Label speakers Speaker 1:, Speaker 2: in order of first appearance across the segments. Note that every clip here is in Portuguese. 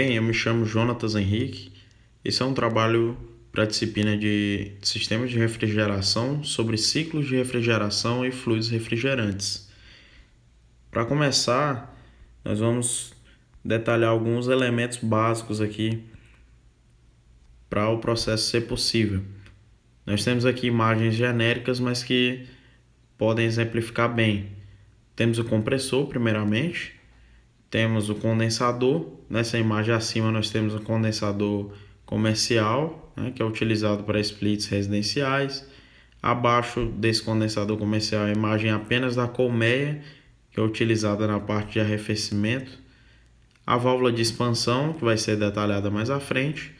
Speaker 1: Bem, eu me chamo Jonatas Henrique. Esse é um trabalho para a disciplina de Sistemas de Refrigeração sobre ciclos de refrigeração e fluidos refrigerantes. Para começar, nós vamos detalhar alguns elementos básicos aqui para o processo ser possível. Nós temos aqui imagens genéricas, mas que podem exemplificar bem. Temos o compressor, primeiramente. Temos o condensador. Nessa imagem acima nós temos o condensador comercial, né, que é utilizado para splits residenciais. Abaixo desse condensador comercial a imagem apenas da colmeia, que é utilizada na parte de arrefecimento. A válvula de expansão, que vai ser detalhada mais à frente.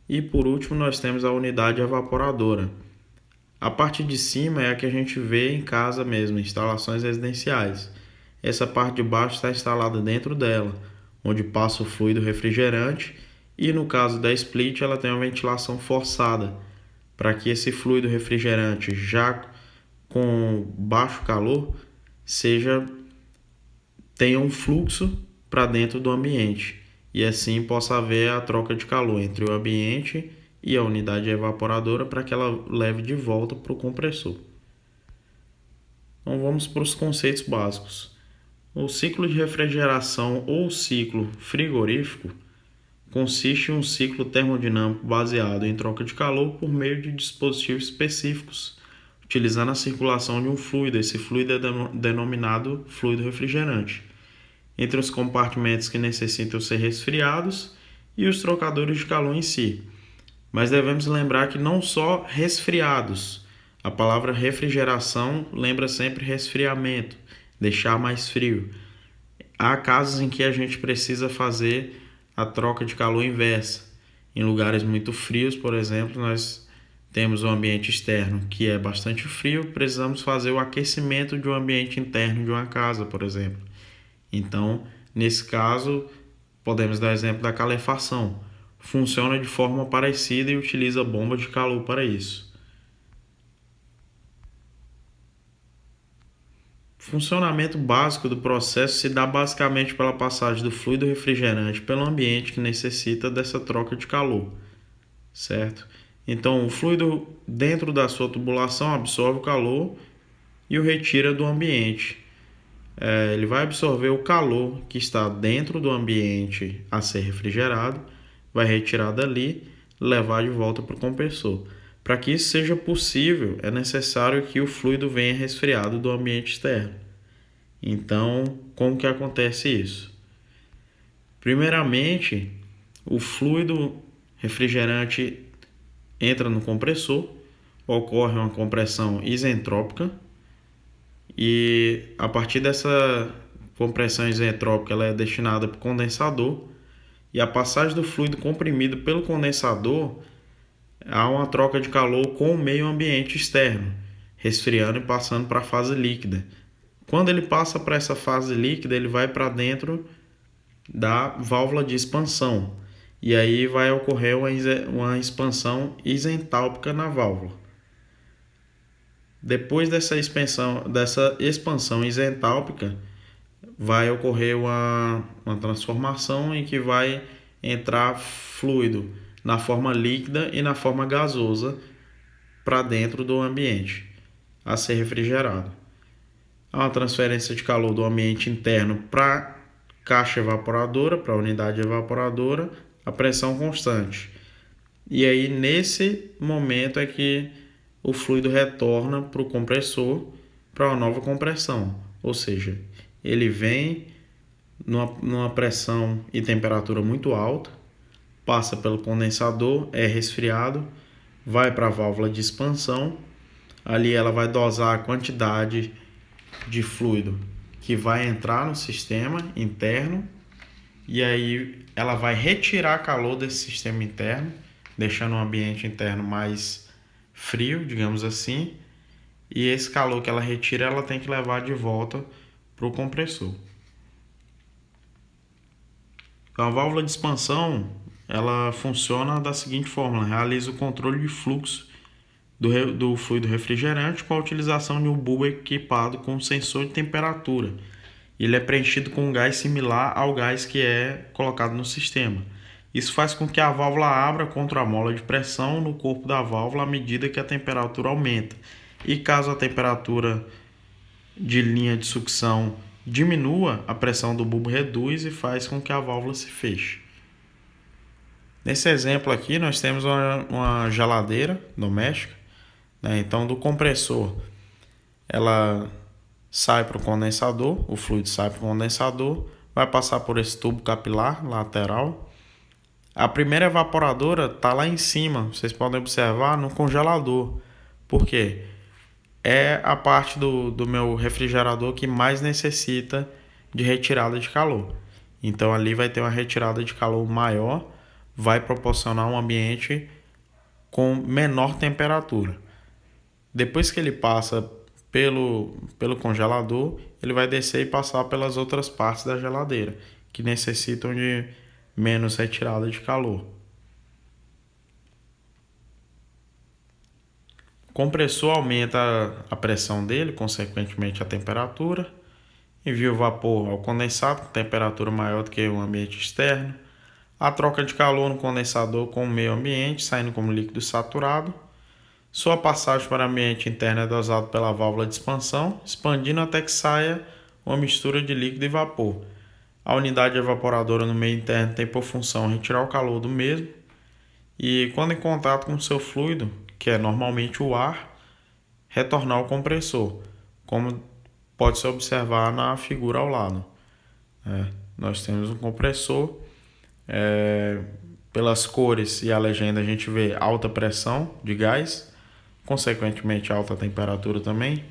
Speaker 1: E por último nós temos a unidade evaporadora. A parte de cima é a que a gente vê em casa mesmo, instalações residenciais. Essa parte de baixo está instalada dentro dela, onde passa o fluido refrigerante e no caso da split ela tem uma ventilação forçada, para que esse fluido refrigerante já com baixo calor tenha um fluxo para dentro do ambiente e assim possa haver a troca de calor entre o ambiente e a unidade evaporadora para que ela leve de volta para o compressor. Então vamos para os conceitos básicos. O ciclo de refrigeração ou ciclo frigorífico consiste em um ciclo termodinâmico baseado em troca de calor por meio de dispositivos específicos, utilizando a circulação de um fluido. Esse fluido é denominado fluido refrigerante, entre os compartimentos que necessitam ser resfriados e os trocadores de calor em si. Mas devemos lembrar que não só resfriados. A palavra refrigeração lembra sempre resfriamento, deixar mais frio. Há casos em que a gente precisa fazer a troca de calor inversa. Em lugares muito frios, por exemplo, nós temos um ambiente externo que é bastante frio, precisamos fazer o aquecimento de um ambiente interno de uma casa, por exemplo. Então, nesse caso, podemos dar exemplo da calefação. Funciona de forma parecida e utiliza bombas de calor para isso. O funcionamento básico do processo se dá basicamente pela passagem do fluido refrigerante pelo ambiente que necessita dessa troca de calor, certo? Então, o fluido dentro da sua tubulação absorve o calor e o retira do ambiente. Ele vai absorver o calor que está dentro do ambiente a ser refrigerado, vai retirar dali e levar de volta para o compressor. Para que isso seja possível, é necessário que o fluido venha resfriado do ambiente externo. Então, como que acontece isso? Primeiramente, o fluido refrigerante entra no compressor, ocorre uma compressão isentrópica e a partir dessa compressão isentrópica ela é destinada para o condensador e a passagem do fluido comprimido pelo condensador há uma troca de calor com o meio ambiente externo, resfriando e passando para a fase líquida. Quando ele passa para essa fase líquida, ele vai para dentro da válvula de expansão e aí vai ocorrer uma expansão isentálpica na válvula. Depois dessa expansão isentálpica, vai ocorrer uma transformação em que vai entrar fluido na forma líquida e na forma gasosa para dentro do ambiente a ser refrigerado. Há uma transferência de calor do ambiente interno para a caixa evaporadora, para a unidade evaporadora, a pressão constante. E aí, nesse momento é que o fluido retorna para o compressor para uma nova compressão. Ou seja, ele vem numa pressão e temperatura muito alta, passa pelo condensador, é resfriado, vai para a válvula de expansão. Ali ela vai dosar a quantidade de fluido que vai entrar no sistema interno e aí ela vai retirar calor desse sistema interno, deixando o ambiente interno mais frio, digamos assim, e esse calor que ela retira ela tem que levar de volta para o compressor. Então, a válvula de expansão ela funciona da seguinte forma: ela realiza o controle de fluxo do fluido refrigerante com a utilização de um bulbo equipado com sensor de temperatura. Ele é preenchido com um gás similar ao gás que é colocado no sistema. Isso faz com que a válvula abra contra a mola de pressão no corpo da válvula à medida que a temperatura aumenta. E caso a temperatura de linha de sucção diminua, a pressão do bulbo reduz e faz com que a válvula se feche. Nesse exemplo aqui, nós temos uma geladeira doméstica, né? Então, do compressor, ela sai para o condensador, o fluido sai para o condensador, vai passar por esse tubo capilar lateral. A primeira evaporadora está lá em cima, vocês podem observar, no congelador. Por quê? É a parte do meu refrigerador que mais necessita de retirada de calor. Então ali vai ter uma retirada de calor maior, vai proporcionar um ambiente com menor temperatura. Depois que ele passa pelo congelador, ele vai descer e passar pelas outras partes da geladeira, que necessitam de menos retirada de calor. O compressor aumenta a pressão dele, consequentemente a temperatura, envia o vapor ao condensado com temperatura maior do que o ambiente externo, a troca de calor no condensador com o meio ambiente, saindo como líquido saturado. Sua passagem para o ambiente interno é dosada pela válvula de expansão, expandindo até que saia uma mistura de líquido e vapor. A unidade evaporadora no meio interno tem por função retirar o calor do mesmo e, quando em contato com o seu fluido, que é normalmente o ar, retornar ao compressor, como pode se observar na figura ao lado. Nós temos um compressor, pelas cores e a legenda a gente vê alta pressão de gás, consequentemente alta temperatura também.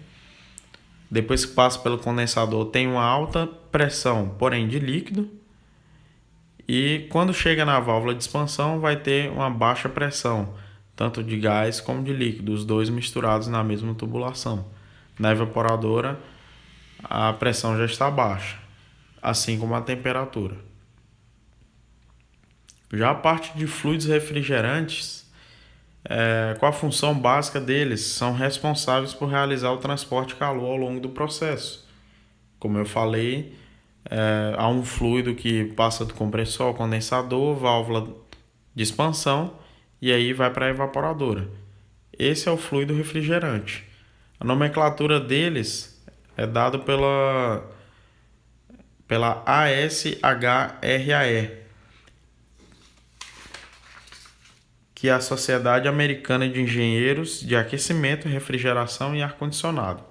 Speaker 1: Depois que passa pelo condensador tem uma alta pressão, porém de líquido. E quando chega na válvula de expansão vai ter uma baixa pressão, tanto de gás como de líquido, os dois misturados na mesma tubulação. Na evaporadora a pressão já está baixa, assim como a temperatura. Já a parte de fluidos refrigerantes, qual a função básica deles? São responsáveis por realizar o transporte de calor ao longo do processo. Como eu falei, há um fluido que passa do compressor ao condensador, válvula de expansão, e aí vai para a evaporadora. Esse é o fluido refrigerante. A nomenclatura deles é dada pela ASHRAE, que é a Sociedade Americana de Engenheiros de Aquecimento, Refrigeração e Ar-Condicionado.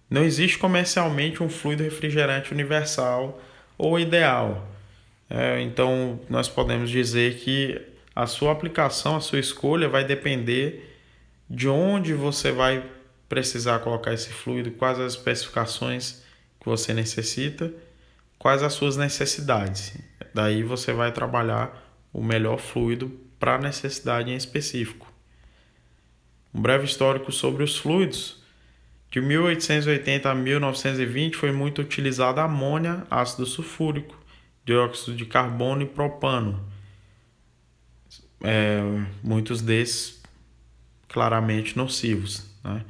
Speaker 1: Não existe comercialmente um fluido refrigerante universal ou ideal. Então, nós podemos dizer que a sua aplicação, a sua escolha vai depender de onde você vai precisar colocar esse fluido, quais as especificações que você necessita, quais as suas necessidades. Daí você vai trabalhar o melhor fluido para a necessidade em específico. Um breve histórico sobre os fluidos. De 1880 a 1920 foi muito utilizada amônia, ácido sulfúrico, dióxido de carbono e propano. Muitos desses claramente nocivos, né?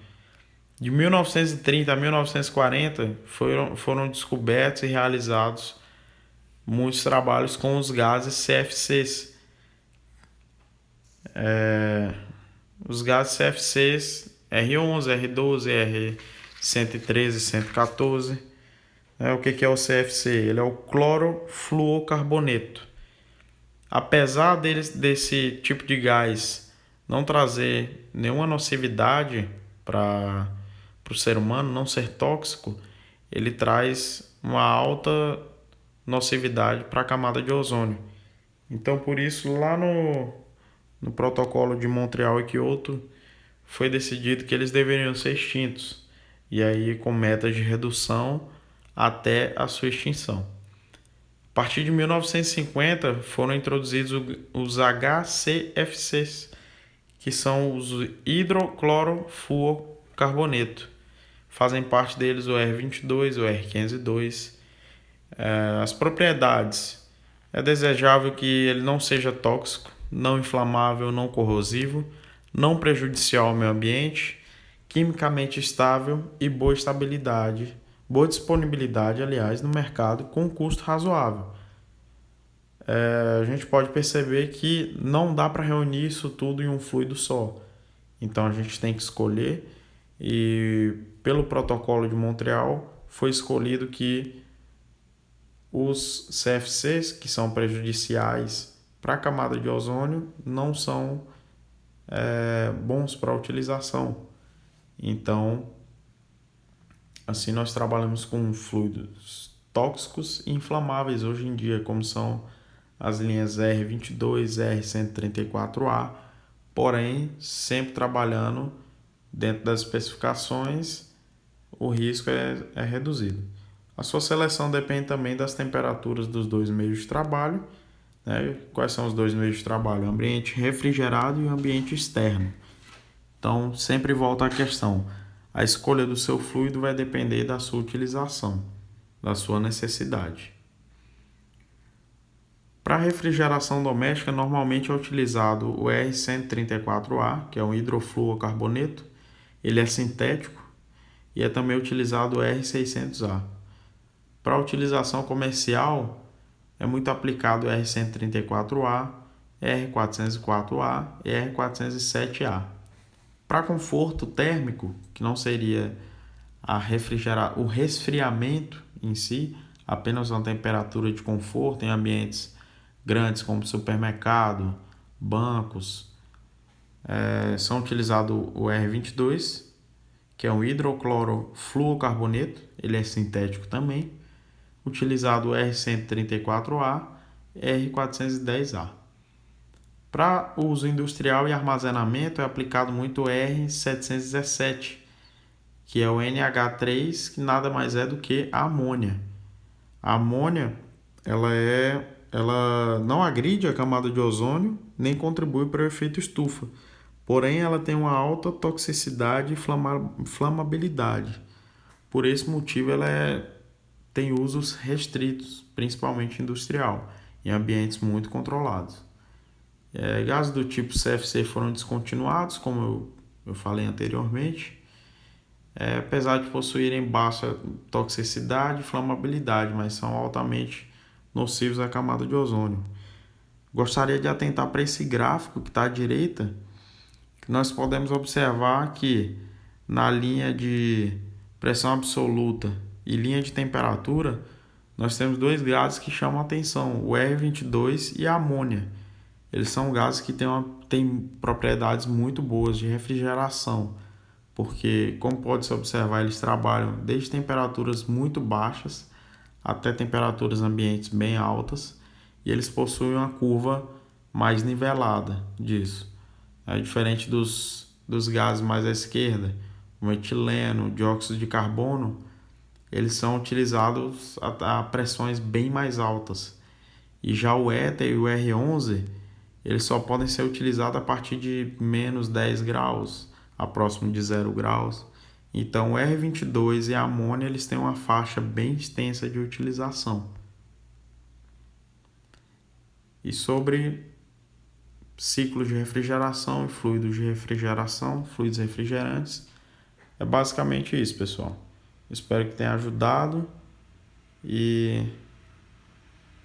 Speaker 1: De 1930 a 1940 foram descobertos e realizados muitos trabalhos com os gases CFCs. Os gases CFCs R11, R12, R113, 114. O que é o CFC? Ele é o clorofluorcarboneto. Apesar desse tipo de gás não trazer nenhuma nocividade para o ser humano, não ser tóxico, ele traz uma alta nocividade para a camada de ozônio. Então, por isso, lá no protocolo de Montreal e Kyoto, foi decidido que eles deveriam ser extintos, e aí com metas de redução até a sua extinção. A partir de 1950 foram introduzidos os HCFCs, que são os hidroclorofluorcarboneto. Fazem parte deles o R22, o R502. As propriedades: é desejável que ele não seja tóxico, não inflamável, não corrosivo, não prejudicial ao meio ambiente, quimicamente estável e boa disponibilidade, aliás, no mercado com custo razoável. a gente pode perceber que não dá para reunir isso tudo em um fluido só. Então a gente tem que escolher, e pelo protocolo de Montreal foi escolhido que os CFCs, que são prejudiciais para a camada de ozônio, não são bons para a utilização. Então, assim nós trabalhamos com fluidos tóxicos e inflamáveis hoje em dia, como são as linhas R22, R134A, porém sempre trabalhando dentro das especificações, o risco é reduzido. A sua seleção depende também das temperaturas dos dois meios de trabalho, né? Quais são os dois meios de trabalho? O ambiente refrigerado e o ambiente externo. Então, sempre volta à questão. A escolha do seu fluido vai depender da sua utilização, da sua necessidade. Para refrigeração doméstica, normalmente é utilizado o R134A, que é um hidrofluorocarboneto. Ele é sintético, e é também utilizado o R600A. Para utilização comercial, é muito aplicado o R134A, R404A e R407A. Para conforto térmico, que não seria o resfriamento em si, apenas uma temperatura de conforto em ambientes grandes como supermercado, bancos, são utilizados o R22, que é um hidroclorofluorocarboneto, ele é sintético também, utilizado o R134A e R410A. Para uso industrial e armazenamento é aplicado muito o R717, que é o NH3, que nada mais é do que a amônia. A amônia ela não agride a camada de ozônio nem contribui para o efeito estufa, porém ela tem uma alta toxicidade e flamabilidade. Por esse motivo ela tem usos restritos, principalmente industrial, em ambientes muito controlados. Gases do tipo CFC foram descontinuados, como eu falei anteriormente, apesar de possuírem baixa toxicidade e flamabilidade, mas são altamente nocivos à camada de ozônio. Gostaria de atentar para esse gráfico que está à direita, que nós podemos observar que na linha de pressão absoluta e linha de temperatura, nós temos dois gases que chamam a atenção, o R22 e a amônia. Eles são gases que têm propriedades muito boas de refrigeração, porque, como pode-se observar, eles trabalham desde temperaturas muito baixas até temperaturas ambientes bem altas, e eles possuem uma curva mais nivelada disso. É diferente dos gases mais à esquerda, como etileno, dióxido de carbono, eles são utilizados a pressões bem mais altas. E já o éter e o R11, eles só podem ser utilizados a partir de menos 10 graus, a próximo de 0 graus. Então o R22 e a amônia eles têm uma faixa bem extensa de utilização. E sobre ciclos de refrigeração e fluidos de refrigeração, fluidos refrigerantes, é basicamente isso, pessoal. Espero que tenha ajudado e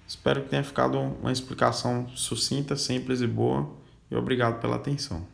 Speaker 1: espero que tenha ficado uma explicação sucinta, simples e boa. E obrigado pela atenção.